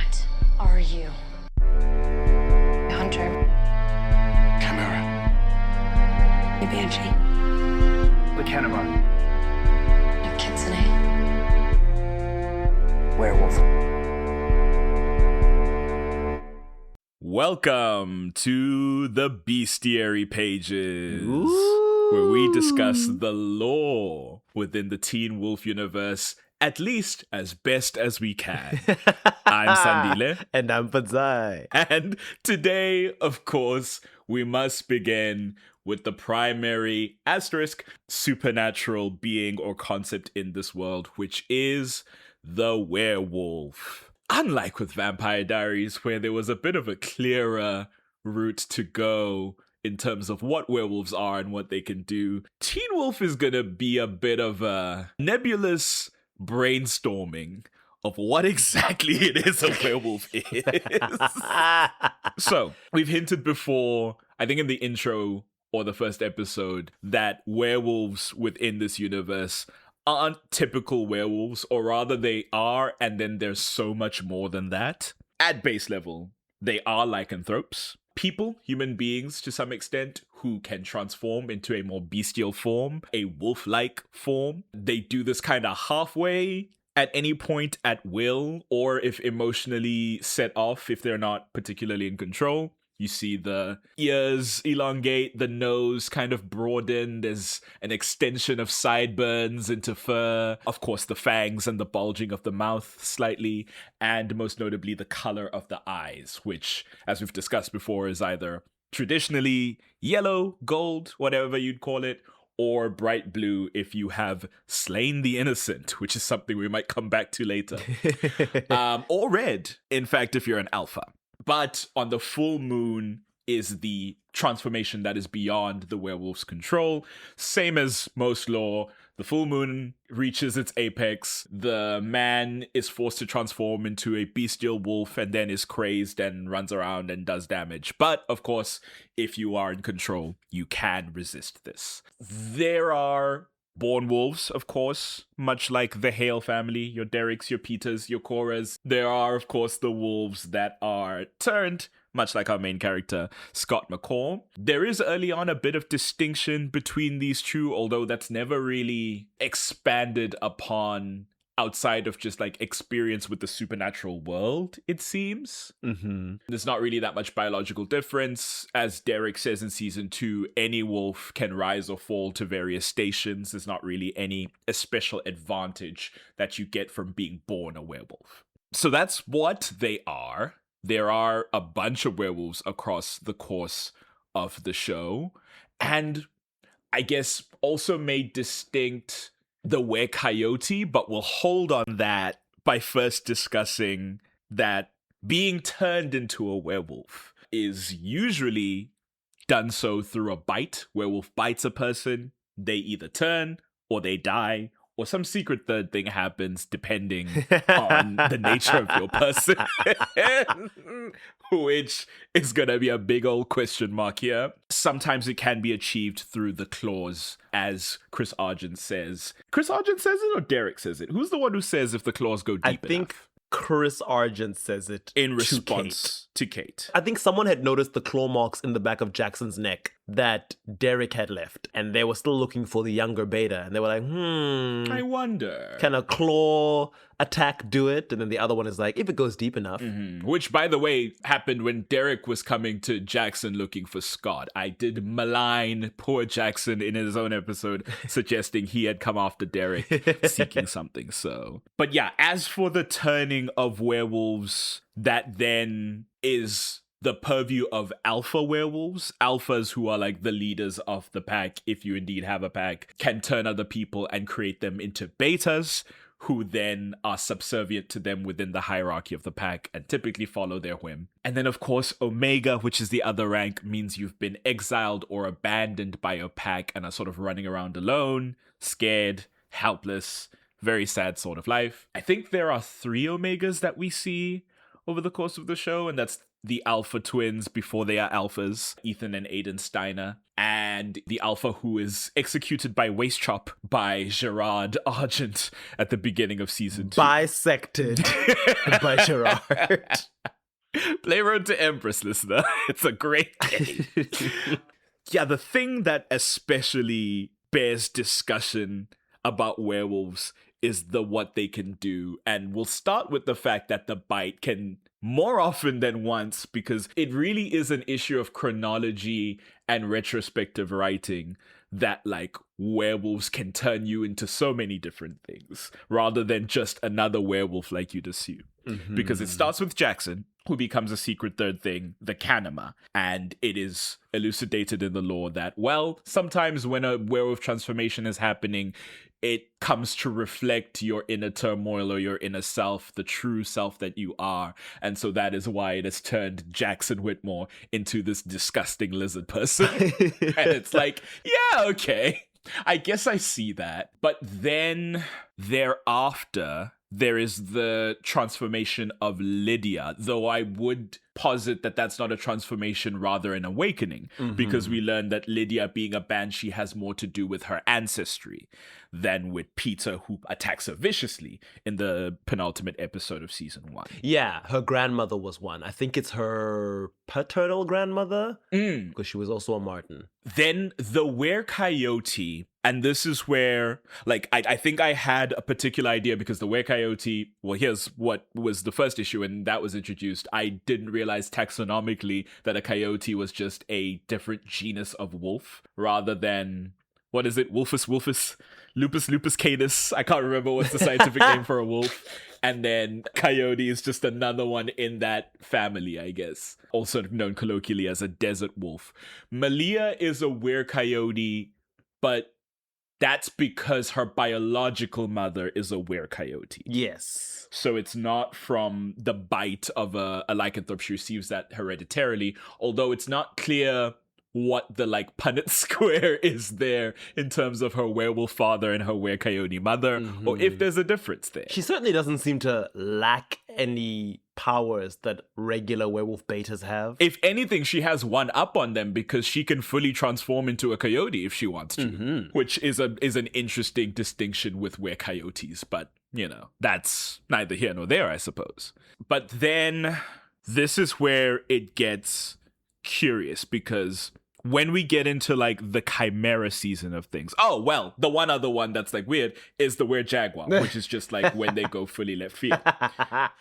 What are you? A hunter. Chimera. A banshee. The Cannibal. A kitsune. Werewolf. Welcome to the Bestiary Pages, where we discuss the lore within the Teen Wolf universe, at least as best as we can. I'm Sandile. And I'm Fadzai. And today, of course, we must begin with the primary asterisk supernatural being or concept in this world, which is the werewolf. Unlike with Vampire Diaries, where there was a bit of a clearer route to go in terms of what werewolves are and what they can do, Teen Wolf is going to be a bit of a nebulous brainstorming of what exactly it is a werewolf is. So, we've hinted before, I think in the intro or the first episode, that werewolves within this universe aren't typical werewolves, or rather they are, and then there's so much more than that. At base level, they are lycanthropes. People, human beings to some extent, who can transform into a more bestial form, a wolf-like form. They do this kind of halfway at any point at will, or if emotionally set off, if they're not particularly in control. You see the ears elongate, the nose kind of broaden, there's an extension of sideburns into fur, of course the fangs and the bulging of the mouth slightly, and most notably the color of the eyes, which, as we've discussed before, is either traditionally yellow, gold, whatever you'd call it, or bright blue if you have slain the innocent, which is something we might come back to later. Or red, in fact, if you're an alpha. But on the full moon is the transformation that is beyond the werewolf's control. Same as most lore, the full moon reaches its apex. The man is forced to transform into a bestial wolf and then is crazed and runs around and does damage. But of course, if you are in control, you can resist this. There are born wolves, of course, much like the Hale family, your Derricks, your Peters, your Coras. There are, of course, the wolves that are turned, much like our main character, Scott McCall. There is early on a bit of distinction between these two, although that's never really expanded upon outside of just like experience with the supernatural world, it seems. There's not really that much biological difference. As Derek says in season 2, any wolf can rise or fall to various stations. There's not really any special advantage that you get from being born a werewolf. So that's what they are. There are a bunch of werewolves across the course of the show. And I guess also made distinct the were-coyote, but we'll hold on that by first discussing that being turned into a werewolf is usually done so through a bite. Werewolf bites a person, they either turn or they die, or some secret third thing happens depending on the nature of your person, which is gonna be a big old question mark here. Sometimes it can be achieved through the claws, as Chris Argent says. Chris Argent says it or Derek says it? Who's the one who says if the claws go deep enough? I think Chris Argent says it in response to Kate. I think someone had noticed the claw marks in the back of Jackson's neck that Derek had left, and they were still looking for the younger beta, and they were like, I wonder. Can a claw attack do it? And then the other one is like, if it goes deep enough. Which, by the way, happened when Derek was coming to Jackson looking for Scott. I did malign poor Jackson in his own episode, suggesting he had come after Derek seeking something. So, but yeah, as for the turning of werewolves, that then is the purview of alpha werewolves. Alphas, who are like the leaders of the pack, if you indeed have a pack, can turn other people and create them into betas, who then are subservient to them within the hierarchy of the pack and typically follow their whim. And then, of course, Omega, which is the other rank, means you've been exiled or abandoned by your pack and are sort of running around alone, scared, helpless, very sad sort of life. I think there are 3 Omegas that we see over the course of the show, and that's the Alpha twins before they are alphas, Ethan and Aiden Steiner. And and the alpha who is executed by waist chop by Gerard Argent at the beginning of season 2. Bisected by Gerard. Play Road to Empress, listener. It's a great game. Yeah, the thing that especially bears discussion about werewolves is what they can do. And we'll start with the fact that the bite can more often than once, because it really is an issue of chronology and retrospective writing, that like werewolves can turn you into so many different things rather than just another werewolf like you'd assume. Because it starts with Jackson, who becomes a secret third thing, the Kanima, and it is elucidated in the lore that, well, sometimes when a werewolf transformation is happening, it comes to reflect your inner turmoil or your inner self, the true self that you are. And so that is why it has turned Jackson Whitmore into this disgusting lizard person. And it's like, yeah, okay, I guess I see that. But then thereafter, there is the transformation of Lydia, though I would posit that that's not a transformation, rather an awakening, because we learn that Lydia, being a banshee, has more to do with her ancestry than with Peter, who attacks her viciously in the penultimate episode of season 1. Yeah, her grandmother was one. I think it's her paternal grandmother, because she was also a Martin. Then the were-coyote, and this is where, like, I think I had a particular idea because the were-coyote, well, here's what was the first issue, and that was introduced. I didn't realize taxonomically that a coyote was just a different genus of wolf, rather than, what is it, Wolfus, Lupus canis. I can't remember what's the scientific name for a wolf. And then coyote is just another one in that family, I guess. Also known colloquially as a desert wolf. Malia is a were-coyote, but that's because her biological mother is a were-coyote. Yes. So it's not from the bite of a lycanthrope. She receives that hereditarily, although it's not clear what the like Punnett square is there in terms of her werewolf father and her were-coyote mother, or if there's a difference there. She certainly doesn't seem to lack any powers that regular werewolf betas have. If anything, she has one up on them because she can fully transform into a coyote if she wants to, which is an interesting distinction with were-coyotes, but, you know, that's neither here nor there, I suppose. But then this is where it gets curious, because when we get into like the chimera season of things, oh well, the one other one that's like weird is the were-jaguar, which is just like when they go fully left field,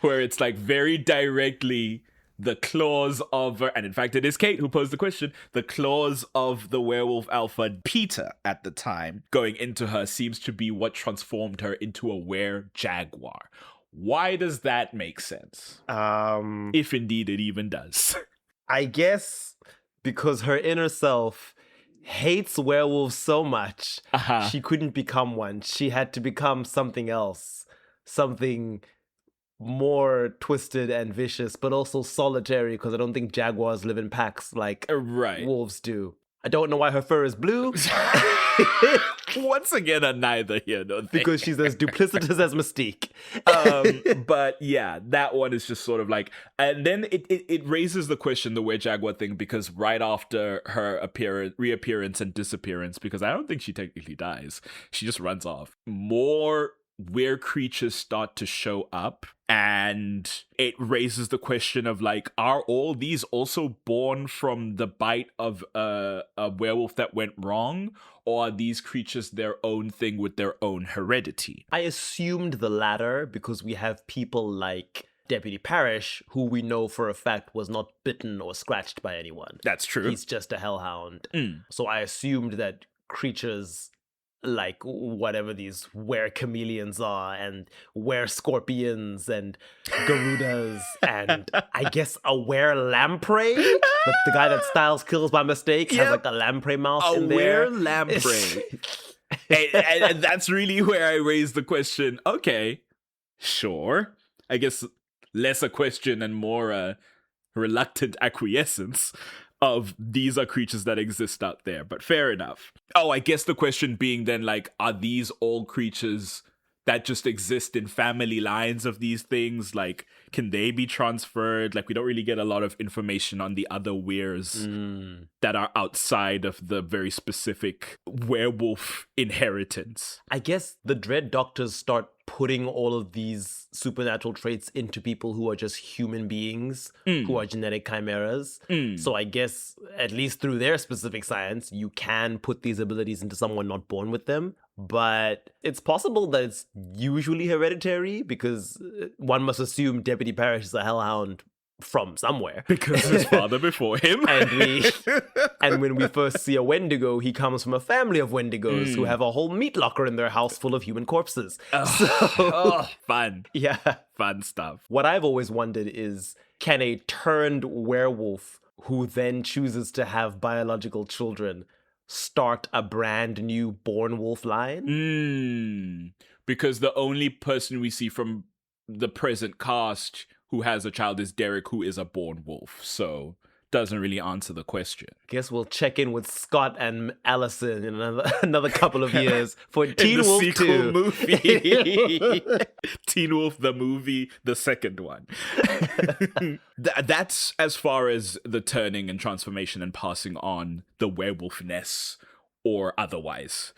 where it's like very directly the claws of, and in fact it is Kate who posed the question, the claws of the werewolf alpha Peter at the time going into her seems to be what transformed her into a were-jaguar. Why does that make sense? If indeed it even does. I guess because her inner self hates werewolves so much, she couldn't become one. She had to become something else, something more twisted and vicious, but also solitary, because I don't think jaguars live in packs like wolves do. I don't know why her fur is blue. Once again, a neither here nor there. Because she's as duplicitous as Mystique. But yeah, that one is just sort of like, and then it raises the question, the were-jaguar thing, because right after her reappearance and disappearance, because I don't think she technically dies, she just runs off, more were creatures start to show up, and it raises the question of like, are all these also born from the bite of a werewolf that went wrong, or are these creatures their own thing with their own heredity? I assumed the latter, because we have people like Deputy Parrish, who we know for a fact was not bitten or scratched by anyone. That's true. He's just a hellhound. So I assumed that creatures like whatever these were-chameleons are, and were-scorpions, and garudas, and I guess a were-lamprey? The guy that Styles kills by mistake has like a lamprey mouth in there. A were-lamprey. and that's really where I raise the question, okay, sure. I guess less a question and more a reluctant acquiescence of these are creatures that exist out there, but fair enough. Oh, I guess the question being then like, are these all creatures that just exist in family lines of these things. Like, can they be transferred? Like, we don't really get a lot of information on the other weirs that are outside of the very specific werewolf inheritance. I guess the Dread Doctors start putting all of these supernatural traits into people who are just human beings, who are genetic chimeras. So I guess, at least through their specific science, you can put these abilities into someone not born with them. But it's possible that it's usually hereditary, because one must assume Deputy Parrish is a hellhound from somewhere. Because his father before him. And when we first see a Wendigo, he comes from a family of Wendigos who have a whole meat locker in their house full of human corpses. Fun. Yeah. Fun stuff. What I've always wondered is, can a turned werewolf who then chooses to have biological children start a brand new born wolf line? Because the only person we see from the present cast who has a child is Derek, who is a born wolf. So doesn't really answer the question. Guess we'll check in with Scott and Allison in another couple of years for Teen Wolf 2 movie. Teen Wolf the movie, the second one. That's as far as the turning and transformation and passing on the werewolfness or otherwise.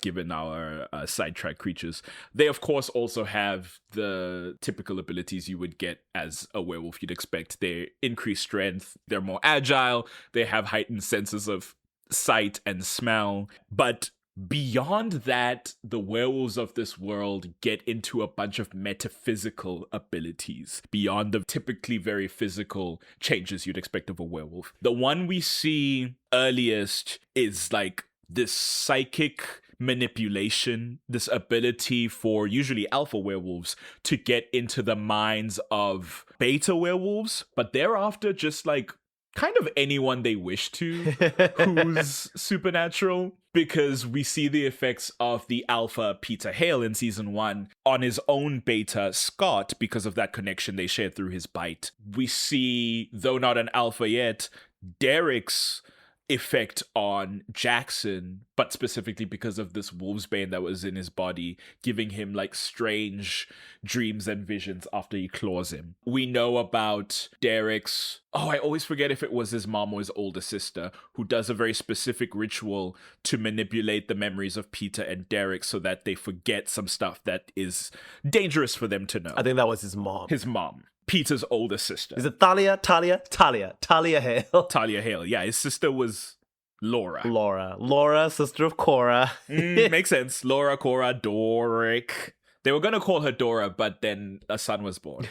Given our sidetrack creatures. They, of course, also have the typical abilities you would get as a werewolf you'd expect. They increase strength, they're more agile, they have heightened senses of sight and smell. But beyond that, the werewolves of this world get into a bunch of metaphysical abilities beyond the typically very physical changes you'd expect of a werewolf. The one we see earliest is like this psychic manipulation, this ability for usually alpha werewolves to get into the minds of beta werewolves, but thereafter just like kind of anyone they wish to who's supernatural, because we see the effects of the alpha Peter Hale in season 1 on his own beta Scott because of that connection they shared through his bite. We see, though not an alpha yet, Derek's effect on Jackson, but specifically because of this wolfsbane that was in his body, giving him like strange dreams and visions after he claws him. We know about Derek's, I always forget if it was his mom or his older sister, who does a very specific ritual to manipulate the memories of Peter and Derek so that they forget some stuff that is dangerous for them to know. I think that was his mom. His mom. Peter's older sister. Is it Talia Hale? Talia Hale. Yeah, his sister was Laura. Laura, sister of Cora. Makes sense. Laura, Cora, Doric. They were going to call her Dora, but then a son was born.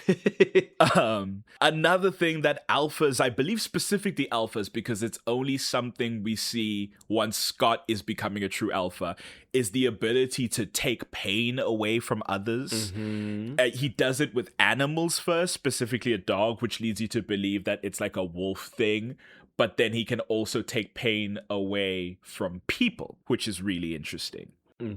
Another thing that alphas, I believe specifically alphas, because it's only something we see once Scott is becoming a true alpha, is the ability to take pain away from others. He does it with animals first, specifically a dog, which leads you to believe that it's like a wolf thing. But then he can also take pain away from people, which is really interesting.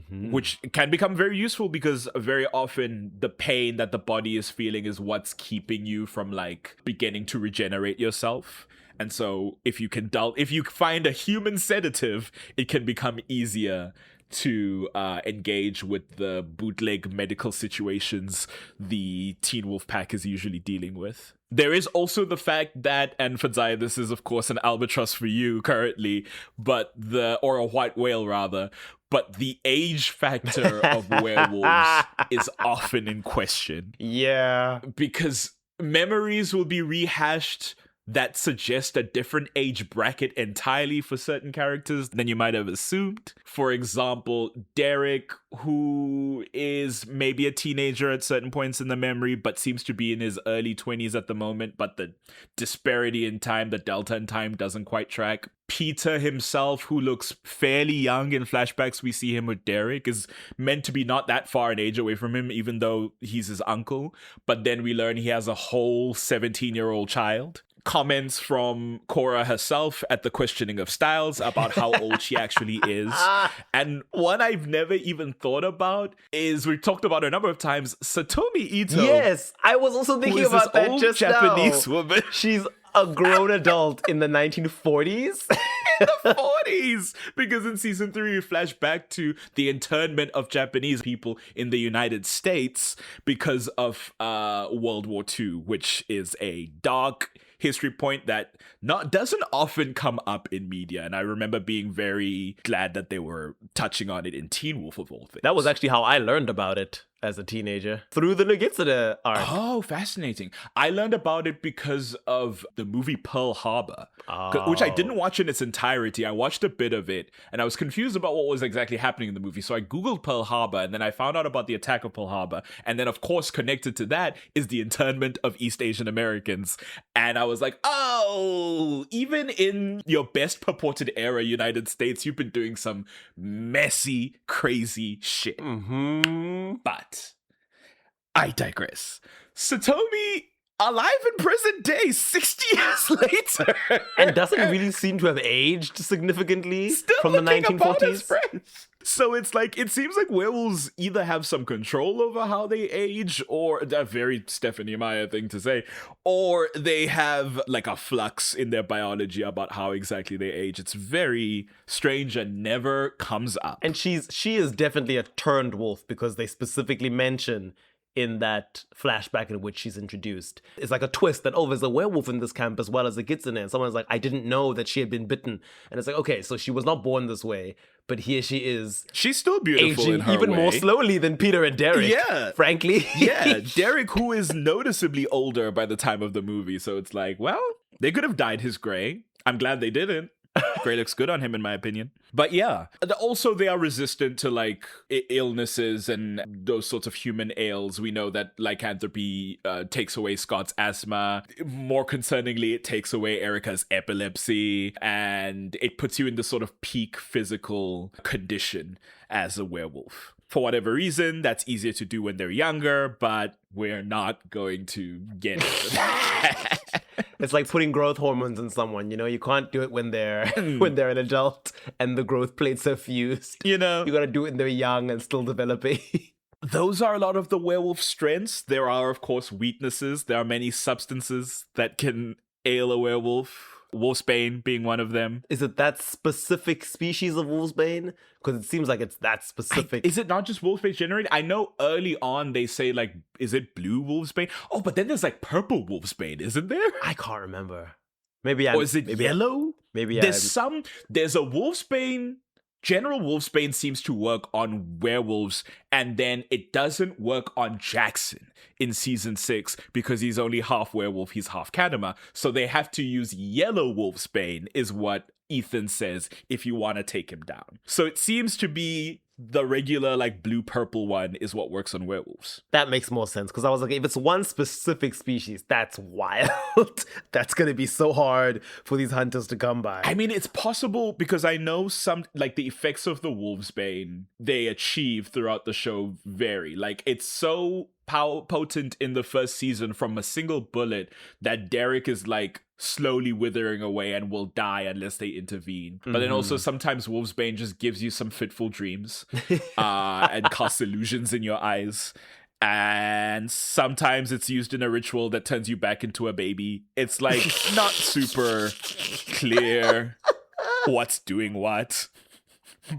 Which can become very useful because very often the pain that the body is feeling is what's keeping you from like beginning to regenerate yourself. And so if you find a human sedative, it can become easier to engage with the bootleg medical situations the Teen Wolf Pack is usually dealing with. There is also the fact that, and Fadzai, this is of course an albatross for you currently, or a white whale rather, but the age factor of werewolves is often in question. Yeah. Because memories will be rehashed that suggest a different age bracket entirely for certain characters than you might have assumed. For example, Derek, who is maybe a teenager at certain points in the memory, but seems to be in his early 20s at the moment, but the disparity in time, the delta in time doesn't quite track. Peter himself, who looks fairly young in flashbacks we see him with Derek, is meant to be not that far in age away from him, even though he's his uncle. But then we learn he has a whole 17-year-old child. Comments from Cora herself at the questioning of Styles about how old she actually is. And one I've never even thought about is, we've talked about a number of times, Satomi Ito. Yes, I was also thinking about that old just Japanese now. woman. She's a grown adult in the 1940s. The 40s, because in season 3 we flash back to the internment of Japanese people in the United States because of World War II, which is a dark history point that doesn't often come up in media, and I remember being very glad that they were touching on it in Teen Wolf of all things. That was actually how I learned about it as a teenager, through the Nogitsune arc. Oh, fascinating. I learned about it because of the movie Pearl Harbor, which I didn't watch in its entirety. I watched a bit of it, and I was confused about what was exactly happening in the movie. So I Googled Pearl Harbor, and then I found out about the attack of Pearl Harbor. And then, of course, connected to that is the internment of East Asian Americans. And I was like, oh, even in your best purported era, United States, you've been doing some messy, crazy shit. Mm-hmm. But I digress. Satomi alive in present day 60 years later. And doesn't really seem to have aged significantly Still from the looking about as 1940s. fresh. So it's like, it seems like werewolves either have some control over how they age, or a very Stephanie Meyer thing to say, or they have like a flux in their biology about how exactly they age. It's very strange and never comes up. And she is definitely a turned wolf, because they specifically mention in that flashback in which she's introduced. It's like a twist that, oh, there's a werewolf in this camp as well as a kitsune. And someone's like, I didn't know that she had been bitten. And it's like, okay, so she was not born this way, but here she is. She's still beautiful aging in her even way. more slowly than Peter and Derek. Yeah. Frankly. Yeah, Derek, who is noticeably older by the time of the movie. So it's like, well, they could have dyed his gray. I'm glad they didn't. Gray looks good on him, in my opinion. But yeah, also they are resistant to like illnesses and those sorts of human ails. We know that lycanthropy takes away Scott's asthma. More concerningly, it takes away Erica's epilepsy, and it puts you in this sort of peak physical condition as a werewolf. For whatever reason, that's easier to do when they're younger, but we're not going to get into that. It's like putting growth hormones in someone, you know? You can't do it when they're when they're an adult and the growth plates are fused. You know? You gotta do it when they're young and still developing. Those are a lot of the werewolf strengths. There are, of course, weaknesses. There are many substances that can ail a werewolf. Wolfsbane being one of them. Is it that specific species of wolfsbane? Because it seems like it's that specific. Is it not just wolfsbane generated? I know early on they say, like, is it blue wolfsbane? Oh, but then there's like purple wolfsbane, isn't there? I can't remember. Maybe Or is it yellow? Maybe There's a wolfsbane. General wolfsbane seems to work on werewolves, and then it doesn't work on Jackson in season 6 because he's only half werewolf, he's half Kadama. So they have to use yellow wolfsbane, is what Ethan says, if you want to take him down. So it seems to be the regular, like, blue-purple one is what works on werewolves. That makes more sense, because I was like, if it's one specific species, that's wild. That's going to be so hard for these hunters to come by. I mean, it's possible because I know some, like, the effects of the wolfsbane they achieve throughout the show vary. Like, it's so potent in the first season from a single bullet that Derek is, like, slowly withering away and will die unless they intervene. But then also sometimes wolfsbane just gives you some fitful dreams and casts illusions in your eyes. And sometimes it's used in a ritual that turns you back into a baby. It's like not super clear what's doing what.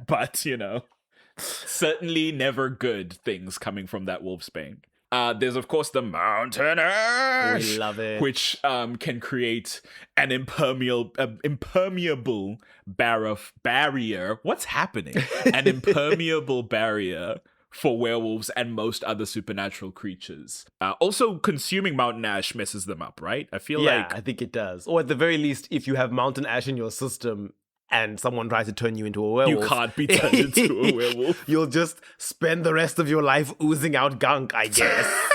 But, you know, certainly never good things coming from that wolfsbane. There's, of course, the mountain ash. We love it. Which can create an impermeable barrier. What's happening? An impermeable barrier for werewolves and most other supernatural creatures. Also, consuming mountain ash messes them up, right? I feel like... I think it does. Or at the very least, if you have mountain ash in your system and someone tries to turn you into a werewolf, you can't be turned into a werewolf. You'll just spend the rest of your life oozing out gunk, I guess.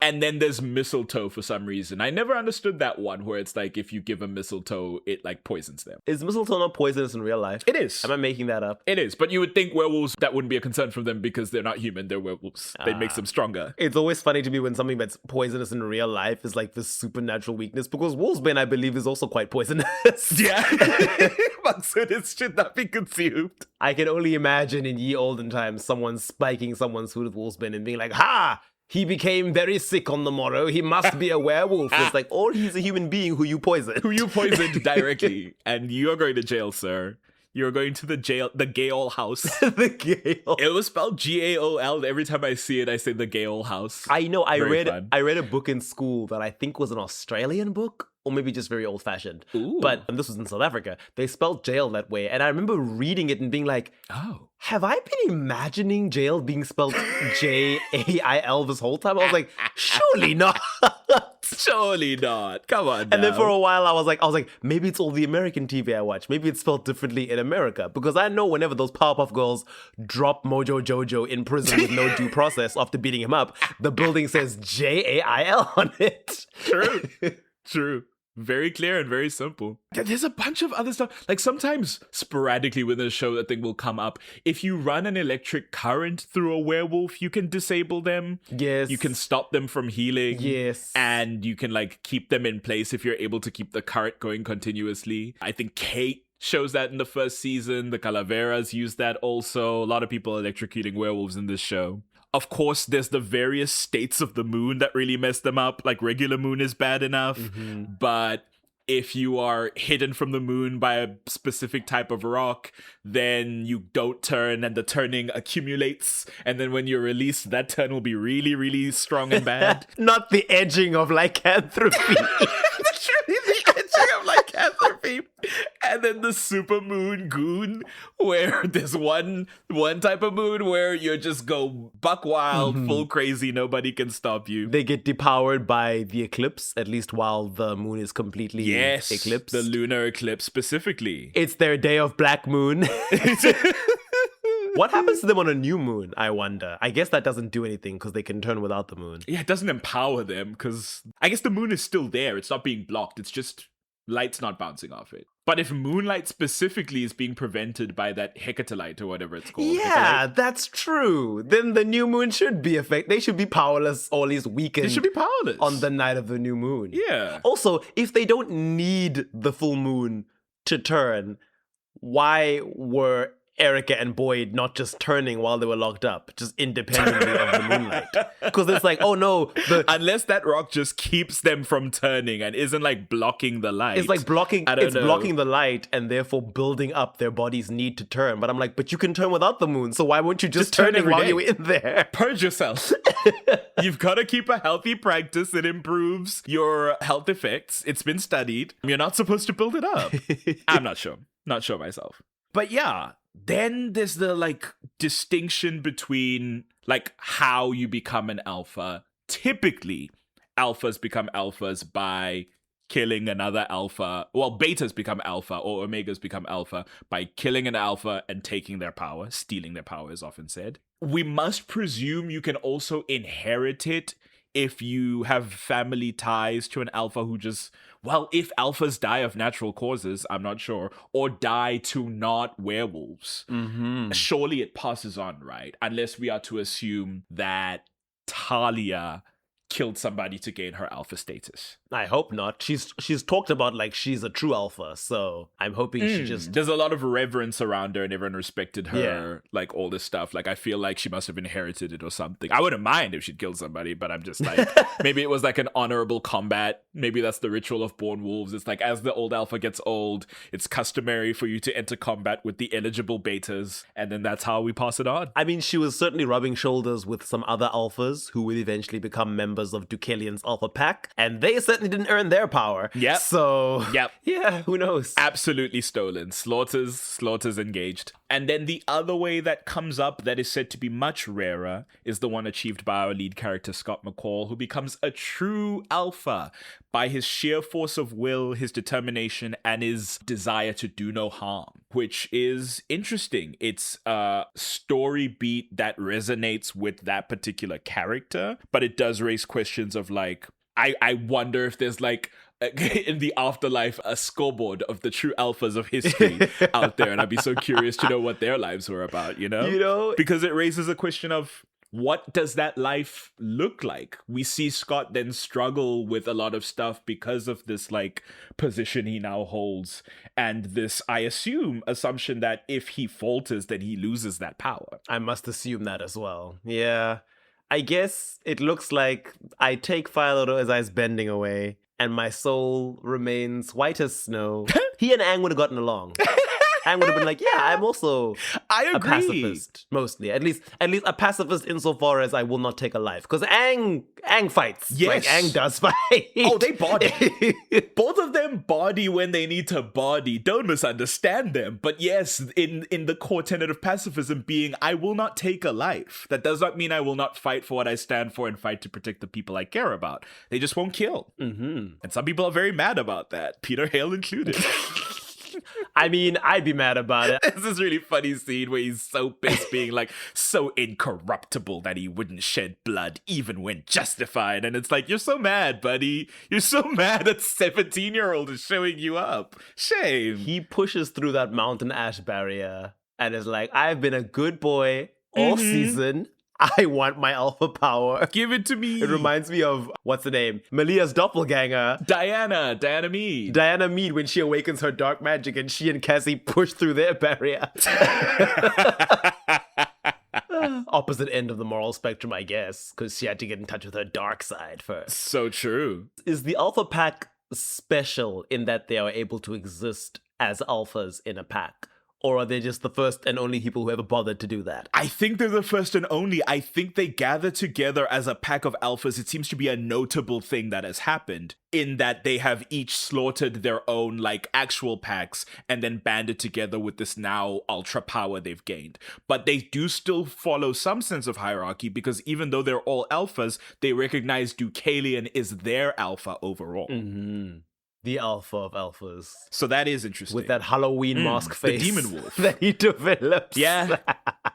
And then there's mistletoe for some reason. I never understood that one where it's like if you give a mistletoe, it like poisons them. Is mistletoe not poisonous in real life? It is. Am I making that up? It is. But you would think werewolves, that wouldn't be a concern for them because they're not human. They're werewolves. They makes them stronger. It's always funny to me when something that's poisonous in real life is like this supernatural weakness, because wolfsbane, I believe, is also quite poisonous. Yeah. So this should not be consumed. I can only imagine in ye olden times someone spiking someone's food with wolfsbane and being like, ha! he became very sick on the morrow. He must be a werewolf. It's like, or he's a human being who you poisoned. Who you poisoned directly. And you're going to jail, sir. You're going to the jail, the Gaol house. The Gaol. It was spelled Gaol. Every time I see it, I say the Gaol house. I know. I Very read fun. a book in school that I think was an Australian book, or maybe just very old fashioned. Ooh. But and this was in South Africa. They spelled jail that way, and I remember reading it and being like, Oh. have I been imagining jail being spelled Jail this whole time? I was like, surely not. Surely not. Come on. And then now. for a while, I was like, maybe it's all the American TV I watch. Maybe it's spelled differently in America. Because I know whenever those Powerpuff Girls drop Mojo Jojo in prison with no due process after beating him up, the building says Jail on it. True. True. Very clear and very simple. There's a bunch of other stuff. Like sometimes sporadically within a show, that thing will come up. If you run an electric current through a werewolf, you can disable them. Yes. You can stop them from healing. Yes. And you can like keep them in place if you're able to keep the current going continuously. I think Kate shows that in the first season. The Calaveras use that also. A lot of people electrocuting werewolves in this show. Of course, there's the various states of the moon that really mess them up. Like regular moon is bad enough, but if you are hidden from the moon by a specific type of rock, then you don't turn and the turning accumulates. And then when you're released, that turn will be really, really strong and bad. Not the edging of lycanthropy. That's really the edging of lycanthropy. And then the supermoon goon, where there's one type of moon where you just go buck wild, full crazy, nobody can stop you. They get depowered by the eclipse, at least while the moon is completely eclipsed. The lunar eclipse specifically. It's their day of black moon. What happens to them on a new moon, I wonder? I guess that doesn't do anything because they can turn without the moon. Yeah, it doesn't empower them because I guess the moon is still there. It's not being blocked. It's just light's not bouncing off it. But if moonlight specifically is being prevented by that hecatolite or whatever it's called. Yeah, that's true. Then the new moon should be affected. They should be powerless or at least weakened. They should be powerless. On the night of the new moon. Yeah. Also, if they don't need the full moon to turn, why were Erica and Boyd not just turning while they were locked up, just independently of the moonlight? Because it's like, oh no, unless that rock just keeps them from turning and isn't like blocking the light. It's like blocking. It's know. blocking the light and therefore building up their body's need to turn. But I'm like, but you can turn without the moon, so why won't you just turn every while day. you're in there? Purge yourself. You've got to keep a healthy practice. It improves your health effects. It's been studied. You're not supposed to build it up. I'm not sure. Not sure myself. But yeah. Then there's the like distinction between like how you become an alpha. Typically, alphas become alphas by killing another alpha. Well, betas become alpha or omegas become alpha by killing an alpha and taking their power. Stealing their power is often said. We must presume you can also inherit it if you have family ties to an alpha who just, well, if alphas die of natural causes, I'm not sure, or die to not werewolves, surely it passes on, right? Unless we are to assume that Talia killed somebody to gain her alpha status. I hope not. She's talked about like she's a true alpha, so I'm hoping she just... There's a lot of reverence around her and everyone respected her, Yeah. like all this stuff. Like I feel like she must have inherited it or something. I wouldn't mind if she'd killed somebody, but I'm just like, maybe it was like an honorable combat. Maybe that's the ritual of born wolves. It's like as the old alpha gets old, it's customary for you to enter combat with the eligible betas, and then that's how we pass it on. I mean, she was certainly rubbing shoulders with some other alphas who would eventually become members of Deucalion's alpha pack, and they certainly didn't earn their power. Yep. So, Yep. yeah, who knows? Absolutely stolen. Slaughters engaged. And then the other way that comes up that is said to be much rarer is the one achieved by our lead character, Scott McCall, who becomes a true alpha by his sheer force of will, his determination, and his desire to do no harm, which is interesting. It's a story beat that resonates with that particular character, but it does raise questions of like, I wonder if there's like in the afterlife a scoreboard of the true alphas of history out there, and I'd be so curious to know what their lives were about, you know? Because it raises a question of what does that life look like? We see Scott then struggle with a lot of stuff because of this like position he now holds, and this, I assume, assumption that if he falters then he loses that power. I must assume that as well. Yeah. I guess it looks like I take Philo as I's bending away, and my soul remains white as snow. He and Aang would have gotten along. Aang would have been like, yeah, I'm also I a agree. pacifist, mostly. At least a pacifist insofar as I will not take a life. Because Aang fights. Yes. Like, Aang does fight. Oh, they body. Both of them body when they need to body. Don't misunderstand them. But yes, in the core tenet of pacifism being, I will not take a life. That does not mean I will not fight for what I stand for and fight to protect the people I care about. They just won't kill. Mm-hmm. And some people are very mad about that. Peter Hale included. I mean, I'd be mad about it. There's this really funny scene where he's so pissed being like so incorruptible that he wouldn't shed blood even when justified. And it's like, you're so mad, buddy. You're so mad that 17-year-old is showing you up. Shame. He pushes through that mountain ash barrier and is like, I've been a good boy all season. I want my alpha power. Give it to me. It reminds me of, what's the name? Malia's doppelganger. Diana Mead. Diana Mead, when she awakens her dark magic and she and Cassie push through their barrier. Opposite end of the moral spectrum, I guess, because she had to get in touch with her dark side first. So true. Is the alpha pack special in that they are able to exist as alphas in a pack? Or are they just the first and only people who ever bothered to do that? I think they're the first and only. I think they gather together as a pack of alphas. It seems to be a notable thing that has happened in that they have each slaughtered their own like actual packs and then banded together with this now ultra power they've gained. But they do still follow some sense of hierarchy because even though they're all alphas, they recognize Deucalion is their alpha overall. Mm-hmm. The alpha of alphas. So that is interesting. With that Halloween mask face. The demon wolf. That he develops. Yeah.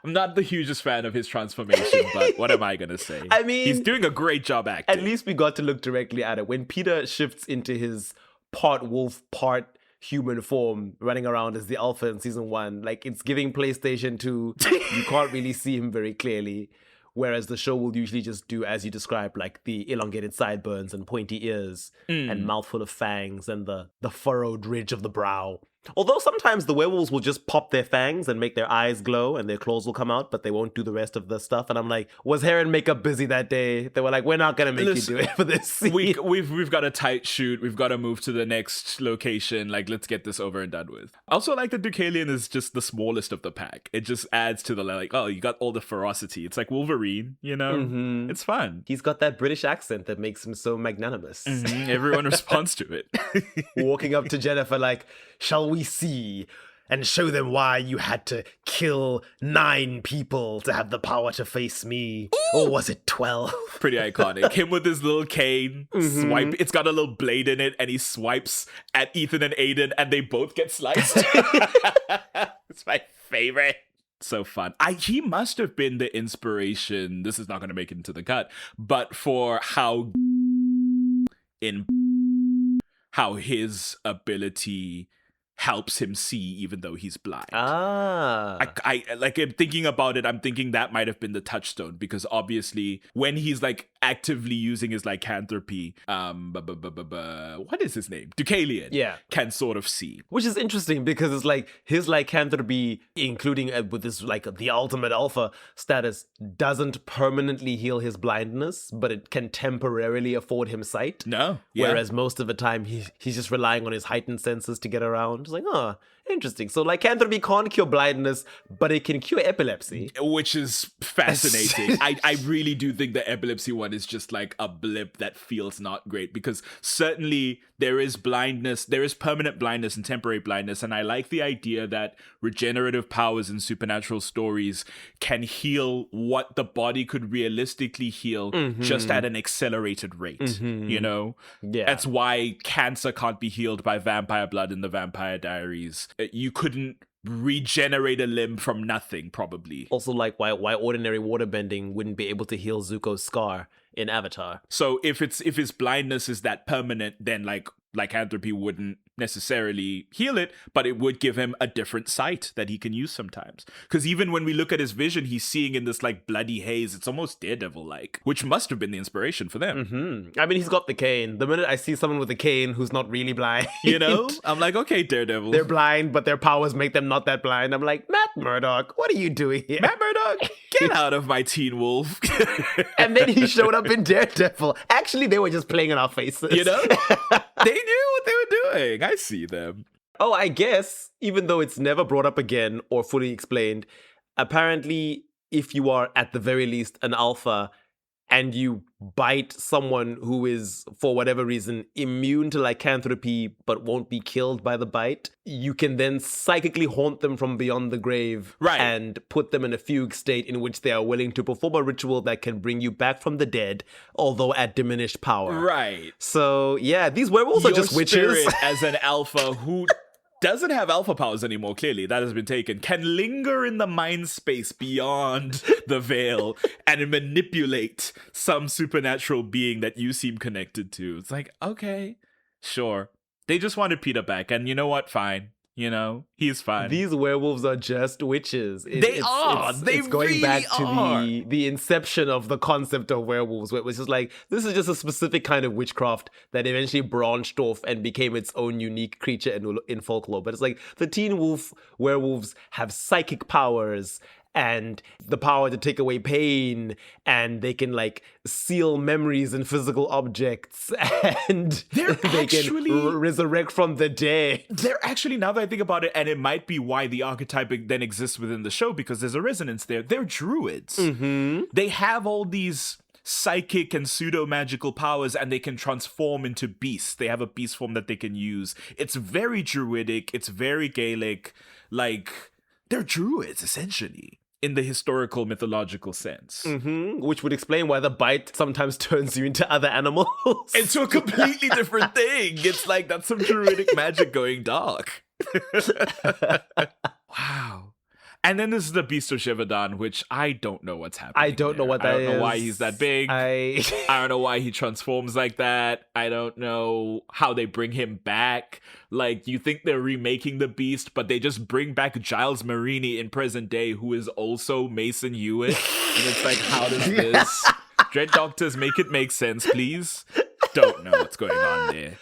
I'm not the hugest fan of his transformation, but what am I going to say? I mean, he's doing a great job acting. At least we got to look directly at it. When Peter shifts into his part wolf, part human form, running around as the alpha in season 1, like it's giving PlayStation 2. You can't really see him very clearly. Whereas the show will usually just do, as you described, like the elongated sideburns and pointy ears and mouthful of fangs and the furrowed ridge of the brow. Although sometimes the werewolves will just pop their fangs and make their eyes glow and their claws will come out, but they won't do the rest of the stuff. And I'm like, was hair and makeup busy that day? They were like, we're not going to make you do it for this scene. We've got a tight shoot. We've got to move to the next location. Like, let's get this over and done with. I also like that Deucalion is just the smallest of the pack. It just adds to the, like, oh, you got all the ferocity. It's like Wolverine, you know? Mm-hmm. It's fun. He's got that British accent that makes him so magnanimous. Mm-hmm. Everyone responds to it. Walking up to Jennifer like, shall we see and show them why you had to kill 9 people to have the power to face me? Ooh. Or was it 12? Pretty iconic. Him with his little cane, swipe. It's got a little blade in it, and he swipes at Ethan and Aiden, and they both get sliced. It's my favorite. So fun. He must have been the inspiration. This is not going to make it into the cut, but for how his ability helps him see even though he's blind. I like, I'm thinking about it, I'm thinking that might have been the touchstone, because obviously when he's like actively using his lycanthropy, what is his name? Deucalion can sort of see. Which is interesting because it's like his lycanthropy, including with this like the ultimate alpha status, doesn't permanently heal his blindness, but it can temporarily afford him sight. No. Yeah. Whereas most of the time he's just relying on his heightened senses to get around. It's like, oh, interesting. So lycanthropy can't cure blindness, but it can cure epilepsy. Which is fascinating. I really do think the epilepsy one is just like a blip that feels not great, because certainly there is blindness, there is permanent blindness and temporary blindness, and I like the idea that regenerative powers in supernatural stories can heal what the body could realistically heal just at an accelerated rate, you know? Yeah. That's why cancer can't be healed by vampire blood in the Vampire Diaries. You couldn't regenerate a limb from nothing, probably. Also, like why ordinary waterbending wouldn't be able to heal Zuko's scar in Avatar. So if his blindness is that permanent, then like lycanthropy wouldn't necessarily heal it, but it would give him a different sight that he can use sometimes. Because even when we look at his vision, he's seeing in this like bloody haze. It's almost Daredevil-like, which must have been the inspiration for them. I mean, he's got the cane. The minute I see someone with a cane who's not really blind, You know? I'm like, okay, Daredevil. they're blind, but their powers make them not that blind. I'm like, Matt Murdock, what are you doing here? Matt Murdock, get out of my Teen Wolf. And then he showed up in Daredevil. Actually, they were just playing in our faces. You know? They knew what they were doing. I see them. Oh, I guess, even though it's never brought up again or fully explained, apparently, if you are at the very least an alpha and you bite someone who is, for whatever reason, immune to lycanthropy but won't be killed by the bite, you can then psychically haunt them from beyond the grave and put them in a fugue state in which they are willing to perform a ritual that can bring you back from the dead, although at diminished power. Right. So, yeah, these werewolves are just witches. Spirit as an alpha who doesn't have alpha powers anymore, clearly, that has been taken, can linger in the mind space beyond the veil and manipulate some supernatural being that you seem connected to. It's like, okay, sure. They just wanted Peter back, and you know what? Fine. You know, he's fine. These werewolves are just witches. They are. They it's going really back to are. the inception of the concept of werewolves, where it was just like, this is just a specific kind of witchcraft that eventually branched off and became its own unique creature in folklore. But it's like the Teen Wolf werewolves have psychic powers and the power to take away pain, and they can like seal memories in physical objects, and they can resurrect from the dead. They're actually, now that I think about it, and it might be why the archetype then exists within the show, because there's a resonance there. They're druids. They have all these psychic and pseudo-magical powers, and they can transform into beasts. They have a beast form that they can use. It's very druidic. It's very Gaelic. Like, they're druids, essentially, in the historical mythological sense. Which would explain why the bite sometimes turns you into other animals. Into a completely different thing. It's like, that's some druidic magic going dark. Wow. And then this is the Beast of Shivadon, which I don't know what's happening. I don't know what that is. I don't know why he's that big. I don't know why he transforms like that. I don't know how they bring him back. Like, you think they're remaking the Beast, but they just bring back Giles Marini in present day, who is also Mason Hewitt. And it's like, how does this? Dread Doctors, make it make sense, please. Don't know what's going on there.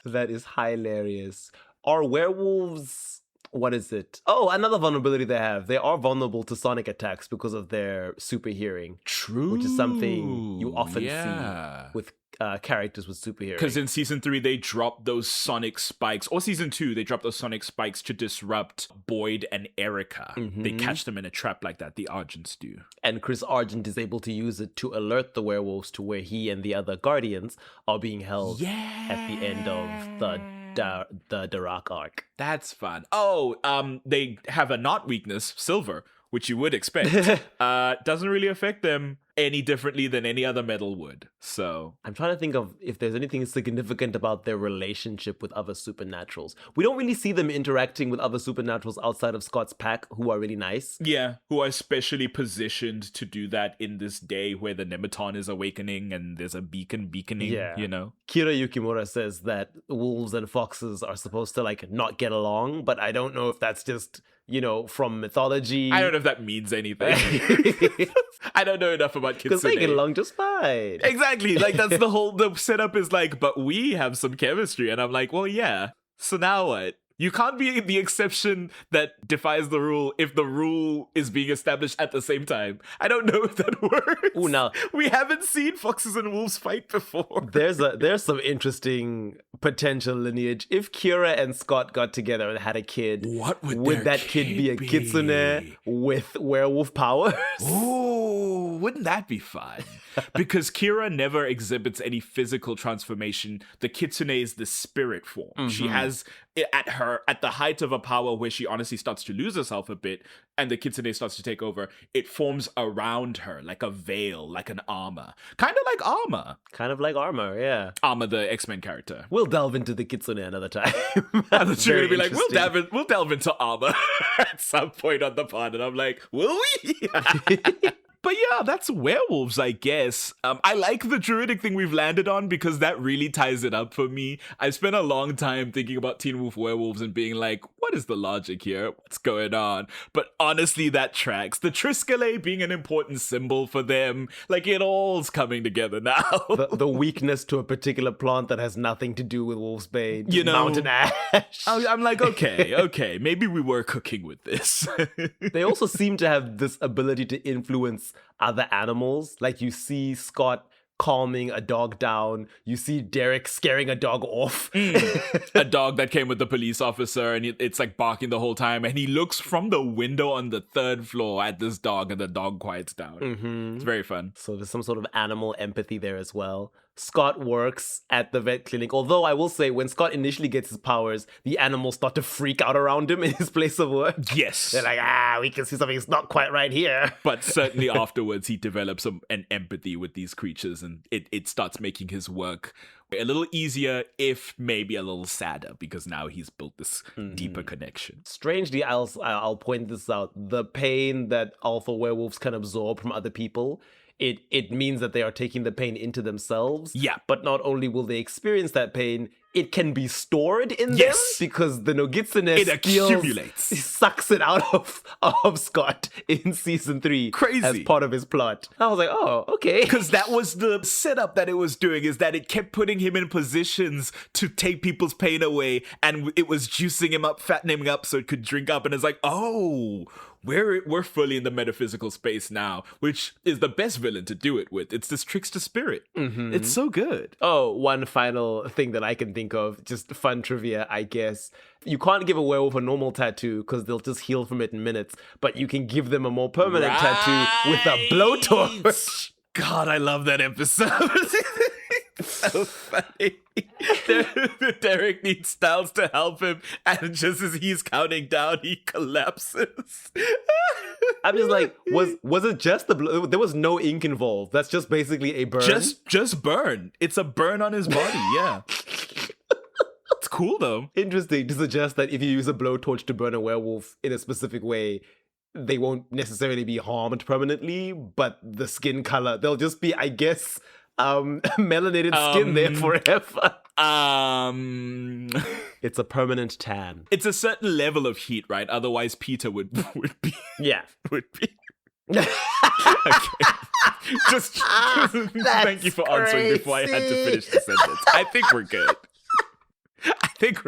That is hilarious. Are werewolves... What is it? Oh, another vulnerability they have. They are vulnerable to sonic attacks because of their super hearing. True. Which is something you often see with characters with super hearing. Because in season 3, they dropped those sonic spikes. Or season 2, they dropped those sonic spikes to disrupt Boyd and Erica. They catch them in a trap like that. The Argents do. And Chris Argent is able to use it to alert the werewolves to where he and the other guardians are being held at the end of the Dirac arc. That's fun. Oh, they have a not weakness, silver, which you would expect. Doesn't really affect them any differently than any other metal would. So I'm trying to think of if there's anything significant about their relationship with other supernaturals. We don't really see them interacting with other supernaturals outside of Scott's pack, who are really nice. Yeah, who are specially positioned to do that in this day where the Nematon is awakening and there's a beaconing, you know? Kira Yukimura says that wolves and foxes are supposed to like not get along, but I don't know if that's just, you know, from mythology. I don't know if that means anything. I don't know enough about Kitsune. Because they get along just fine. Exactly. Like, that's the setup is like, but we have some chemistry. And I'm like, well, yeah. So now what? You can't be the exception that defies the rule if the rule is being established at the same time. I don't know if that works. Ooh, now, we haven't seen foxes and wolves fight before. There's some interesting potential lineage. If Kira and Scott got together and had a kid, what would that kid be a kitsune with werewolf powers? Ooh, wouldn't that be fun? Because Kira never exhibits any physical transformation. The kitsune is the spirit form. She has at the height of a power where she honestly starts to lose herself a bit and the kitsune starts to take over, it forms around her like a veil, like an armor. Kind of like Armor. Kind of like Armor, yeah. Armor, the X-Men character. We'll delve into the kitsune another time. I thought you were going to be like, we'll delve into Armor at some point on the pod. And I'm like, will we? But yeah, that's werewolves, I guess. I like the druidic thing we've landed on because that really ties it up for me. I spent a long time thinking about Teen Wolf Werewolves and being like, what is the logic here? What's going on? But honestly, that tracks. The Triskele being an important symbol for them, like it all's coming together now. The weakness to a particular plant that has nothing to do with Wolfsbane. You know, Mountain ash. I'm like, okay, maybe we were cooking with this. They also seem to have this ability to influence other animals. Like you see Scott calming a dog down. You see Derek scaring a dog off. A dog that came with the police officer and it's like barking the whole time. And he looks from the window on the 3rd floor at this dog and the dog quiets down. Mm-hmm. It's very fun. So there's some sort of animal empathy there as well. Scott works at the vet clinic. Although I will say, when Scott initially gets his powers, the animals start to freak out around him in his place of work. Yes. They're like, we can see something's not quite right here. But certainly afterwards, he develops an empathy with these creatures and it starts making his work a little easier, if maybe a little sadder, because now he's built this deeper connection. Strangely, I'll point this out. The pain that alpha werewolves can absorb from other people, it means that they are taking the pain into themselves. Yeah. But not only will they experience that pain, it can be stored in Yes. them because the Nogitsune It accumulates. sucks it out of Scott in season 3. Crazy. As part of his plot. I was like, oh, okay. Because that was the setup that it was doing, is that it kept putting him in positions to take people's pain away, and it was juicing him up, fattening him up so it could drink up, and it's like, oh, we're fully in the metaphysical space now, which is the best villain to do it with. It's this trickster spirit. Mm-hmm. It's so good. Oh, one final thing that I can think of, just fun trivia, I guess. You can't give a werewolf a normal tattoo because they'll just heal from it in minutes, but you can give them a more permanent tattoo with a blowtorch. God, I love that episode. It's so funny. Derek needs Styles to help him, and just as he's counting down, he collapses. I'm just like, was it just the blow? There was no ink involved. That's just basically a burn. Just burn. It's a burn on his body. Yeah. It's cool though. Interesting to suggest that if you use a blowtorch to burn a werewolf in a specific way, they won't necessarily be harmed permanently, but the skin color, they'll just be, I guess, melanated skin there forever. It's a permanent tan. It's a certain level of heat, right? Otherwise, Peter would be. Yeah. Would be. Okay. Just thank you for answering before I had to finish the sentence. I think we're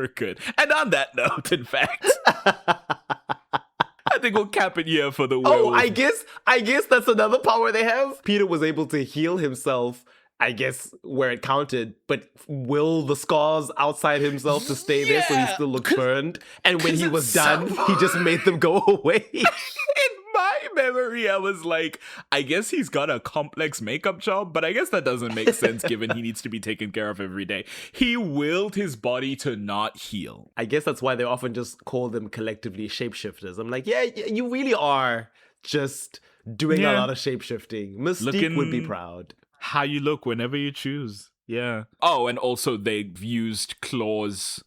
good. And on that note, in fact, I think we'll cap it here for the werewolf. Oh, I guess that's another power they have. Peter was able to heal himself, I guess, where it counted, but will the scars outside himself to stay there so he still looks burned? And when he was done, he just made them go away. In my memory, I was like, I guess he's got a complex makeup job, but I guess that doesn't make sense given he needs to be taken care of every day. He willed his body to not heal. I guess that's why they often just call them collectively shapeshifters. I'm like, yeah, you really are just doing a lot of shapeshifting. Mystique would be proud. How you look whenever you choose. Yeah. Oh, and also they've used claws.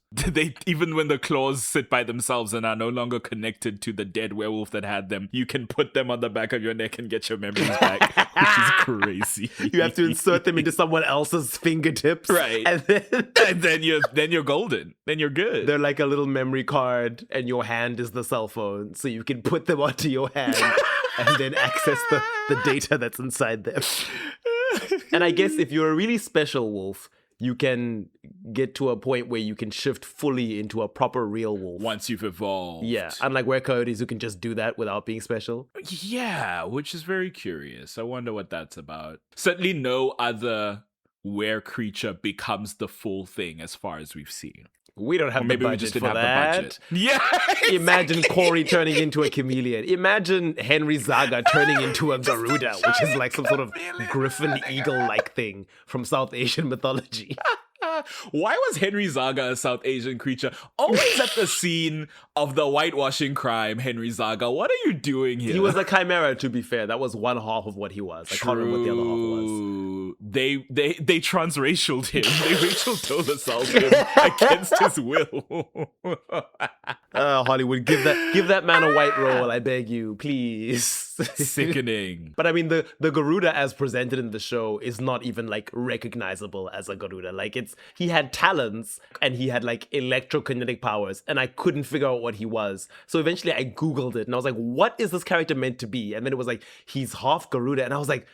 Even when the claws sit by themselves and are no longer connected to the dead werewolf that had them, you can put them on the back of your neck and get your memories back, which is crazy. You have to insert them into someone else's fingertips, right? And then you're golden. Then you're good. They're like a little memory card, and your hand is the cell phone, so you can put them onto your hand and then access the data that's inside them. And I guess if you're a really special wolf, you can get to a point where you can shift fully into a proper real wolf. Once you've evolved. Yeah, unlike were-coyotes who can just do that without being special. Yeah, which is very curious. I wonder what that's about. Certainly no other were-creature becomes the full thing as far as we've seen. We don't have the budget for that. Yeah. Exactly. Imagine Corey turning into a chameleon. Imagine Henry Zaga turning into a Garuda, which is like some sort of griffin eagle-like thing from South Asian mythology. Why was Henry Zaga a South Asian creature? Always at the scene of the whitewashing crime, Henry Zaga. What are you doing here? He was a chimera, to be fair. That was one half of what he was. I can't remember what the other half was. They transracialed him. They Rachel Dolezal him against his will. Hollywood, give that man a white roll, I beg you, please. Sickening. But I mean, the Garuda as presented in the show is not even like recognizable as a Garuda. Like he had talents and he had like electrokinetic powers, and I couldn't figure out what he was. So eventually I Googled it and I was like, what is this character meant to be? And then it was like, he's half Garuda. And I was like,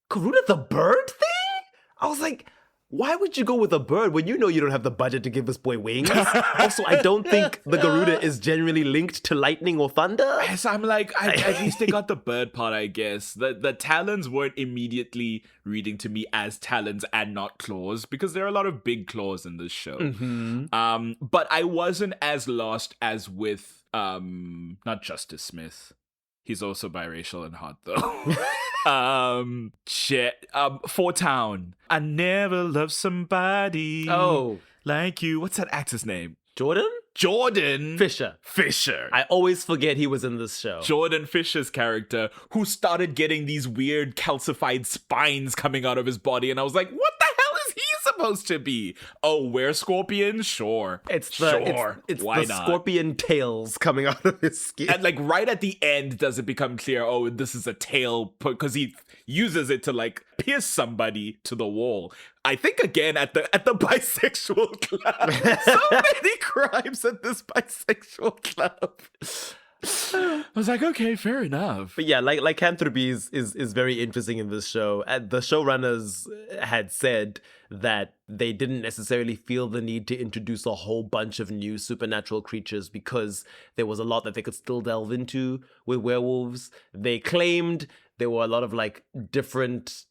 Garuda the bird thing? I was like, why would you go with a bird when you know you don't have the budget to give this boy wings? Also, I don't think the Garuda is generally linked to lightning or thunder. Yes, I'm like, at least they got the bird part, I guess. The talons weren't immediately reading to me as talons and not claws, because there are a lot of big claws in this show. Mm-hmm. But I wasn't as lost as with, not Justice Smith. He's also biracial and hot, though. Fort Town. I never loved somebody like you. What's that actor's name? Jordan Fisher. I always forget he was in this show. Jordan Fisher's character, who started getting these weird calcified spines coming out of his body, and I was like, what the hell is he supposed to be? Oh, we're scorpions? Sure. It's the Why not? Scorpion tails coming out of his skin. And like right at the end, does it become clear, oh, this is a tail, because he uses it to like pierce somebody to the wall. I think again at the bisexual club. So many crimes at this bisexual club. I was like, okay, fair enough. But yeah, lycanthropy is very interesting in this show. And the showrunners had said that they didn't necessarily feel the need to introduce a whole bunch of new supernatural creatures because there was a lot that they could still delve into with werewolves. They claimed there were a lot of like different,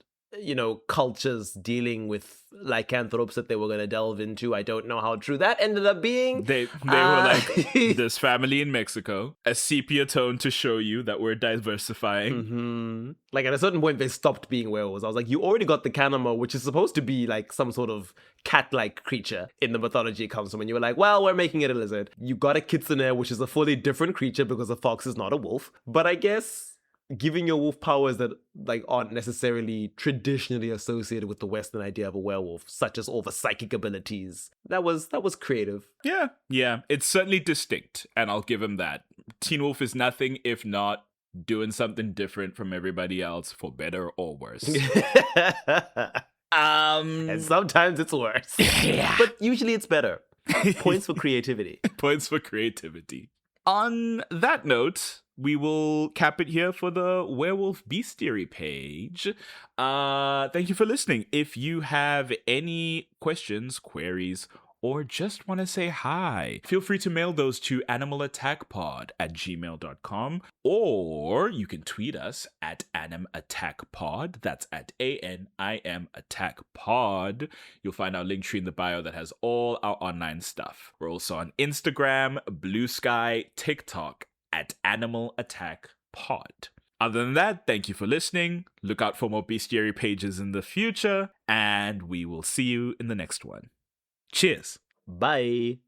cultures dealing with lycanthropes that they were going to delve into. I don't know how true that ended up being. They were like, this family in Mexico, a sepia tone to show you that we're diversifying. Mm-hmm. Like at a certain point, they stopped being werewolves. I was like, you already got the Kanama, which is supposed to be like some sort of cat-like creature in the mythology it comes from. And you were like, well, we're making it a lizard. You got a kitsune, which is a fully different creature because a fox is not a wolf. But I guess giving your wolf powers that like aren't necessarily traditionally associated with the Western idea of a werewolf, such as all the psychic abilities, that was creative. Yeah, it's certainly distinct, and I'll give him that. Teen Wolf is nothing if not doing something different from everybody else, for better or worse. And sometimes it's worse. Yeah. But usually it's better. Points for creativity. Points for creativity. On that note, we will cap it here for the Werewolf Bestiary page. Thank you for listening. If you have any questions, queries, or just want to say hi, feel free to mail those to animalattackpod@gmail.com, or you can tweet us at animattackpod. That's at ANIM Attack Pod. You'll find our link tree in the bio that has all our online stuff. We're also on Instagram, Blue Sky, TikTok at Animal Attack Pod. Other than that, thank you for listening. Look out for more Bestiary pages in the future, and we will see you in the next one. Cheers. Bye.